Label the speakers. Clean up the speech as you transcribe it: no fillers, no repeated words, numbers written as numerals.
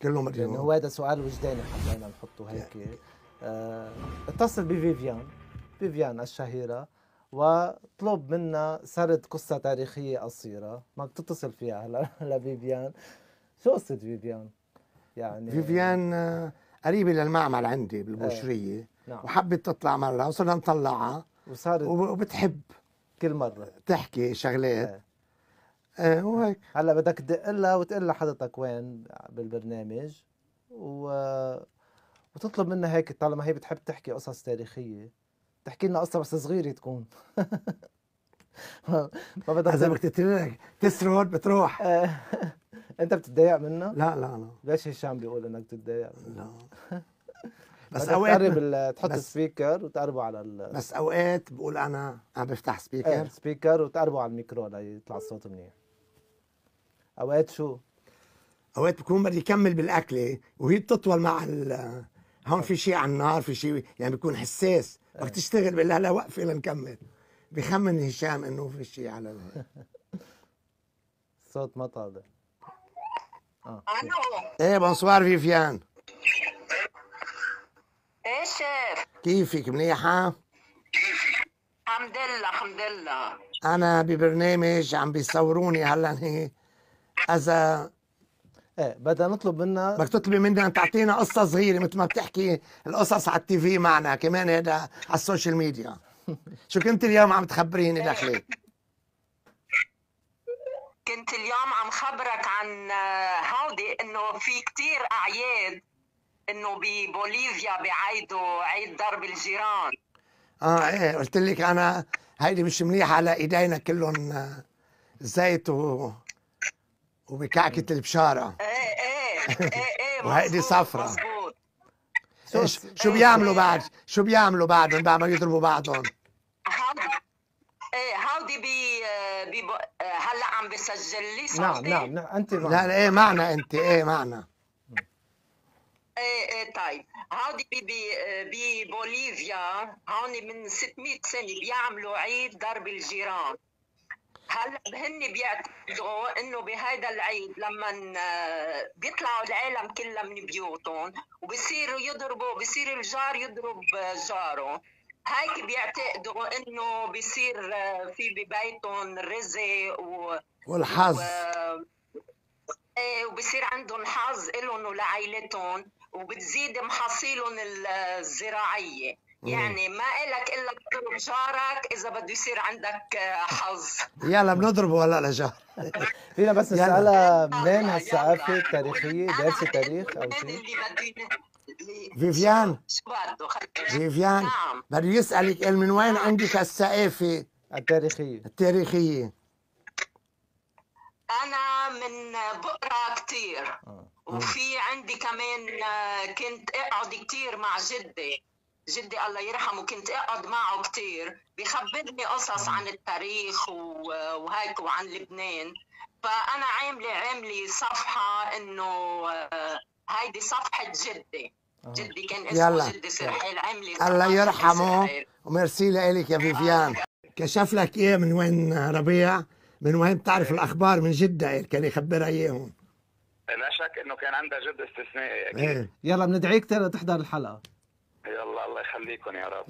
Speaker 1: كله
Speaker 2: لانه
Speaker 1: مديون.
Speaker 2: هو هذا سؤال وجداني حبينا نحطه هيك. اتصل بفيفيان الشهيرة وطلب منا سرد قصة تاريخية قصيرة. ما بتتصل فيها هلا لفيفيان. شو قصة فيفيان؟ يعني
Speaker 1: فيفيان قريبة للمعمل عندي بالبوشرية.
Speaker 2: نعم.
Speaker 1: وحبت تطلع مرة وصرنا نطلعها
Speaker 2: وصارت
Speaker 1: وبتحب
Speaker 2: كل مرة
Speaker 1: تحكي شغلات. وهيك.
Speaker 2: هلا بدك تدق لها وتقول لها حضرتك وين بالبرنامج وتطلب منها هيك طالما هي بتحب تحكي قصص تاريخية تحكي لنا قصة بس صغيرة تكون. ما بدك
Speaker 1: إذا بدك تسرد بتروح.
Speaker 2: انت بتتضايق منها؟
Speaker 1: لا لا لا.
Speaker 2: ليش هشام بيقول انك بتتضايق منها؟
Speaker 1: لا. بس
Speaker 2: اوقات تحط سبيكر وتقربه على
Speaker 1: بس اوقات بقول انا بفتح سبيكر.
Speaker 2: سبيكر وتقربه على الميكرو ليطلع الصوت منيح. اوقات شو؟
Speaker 1: اوقات بكون بدي اكمل بالاكله وهي بتطول مع هون في شيء على النار، في شيء يعني بيكون حساس. بدك تشتغل بقول لها لا وقفي لنكمل. بخمن هشام انه في شيء على
Speaker 2: الصوت ما طالع.
Speaker 1: ايه بونسوار فيفيان.
Speaker 3: ايه شيف،
Speaker 1: كيفك؟ منيحة؟
Speaker 3: الحمد لله الحمد لله.
Speaker 1: أنا ببرنامج عم بيصوروني هلا هي. إذا
Speaker 2: بدنا نطلب منها
Speaker 1: بدك تطلبي منها أن تعطينا قصة صغيرة مثل ما بتحكي القصص على التي في معنا كمان هذا على السوشيال ميديا. شو كنت اليوم عم تخبريني دخلك؟
Speaker 3: كنت اليوم عم خبرك عن هودي انه في كتير اعياد انه ببوليفيا بيعيدوا عيد درب الجيران.
Speaker 1: ايه قلت لك انا هيدي مش منيحه على ايدينا كلهم زيت وبكعكه البشاره.
Speaker 3: ايه
Speaker 1: وهيدي صفرة.
Speaker 3: مزبوط.
Speaker 1: شو بيعملوا بعد؟ شو بيعملوا بعدهم بعد ما يضربوا بعضهم؟
Speaker 3: هودي هلا عم بسجل لي صوتي.
Speaker 2: نعم انت معنا.
Speaker 1: لا ايه معنا انت. ايه معنا.
Speaker 3: ايه طيب. هودي ببوليفيا هون من 600 سنه بيعملوا عيد درب الجيران. هلا هن بيعتقدوا انه بهيدا العيد لما بيطلعوا العالم كلها من بيوتهم وبصيروا يضربوا، بصير الجار يضرب جاره. هيك بيعتقدوا انه بصير في ببيتهم رزق
Speaker 1: والحظ.
Speaker 3: وبصير عندهم حظ إلهم ولعائلتهم وبتزيد محاصيلهم الزراعية. يعني ما إلك إلا تضرب جارك إذا بده يصير عندك حظ.
Speaker 1: يلا بنضربه هلا لجار.
Speaker 2: فينا بس نسألها منين هالثقافة التاريخية؟ دارسة تاريخ أو شيء؟
Speaker 1: فيفيان
Speaker 3: نعم.
Speaker 1: بده يسألك قال من وين عندك الثقافة التاريخية؟
Speaker 3: أنا من بقرا كتير. وفي عندي كمان كنت أقعد كتير مع جدي الله يرحمه، كنت أقعد معه كتير بيخبرني قصص عن التاريخ وهيك وعن لبنان. فأنا عاملة صفحة إنه هيدي صفحة جدي كان اسمه جدي سرحيل. عاملة
Speaker 1: الله يرحمه وميرسي لك يا فيفيان. كشف لك إيه من وين ربيع؟ من وين بتعرف الأخبار؟ من جدة كان يخبرها إياهم.
Speaker 4: لا شك انه كان عندها جد استثنائي اكيد.
Speaker 2: يلا بندعيك تحضر الحلقة.
Speaker 4: يلا الله يخليكم يا رب.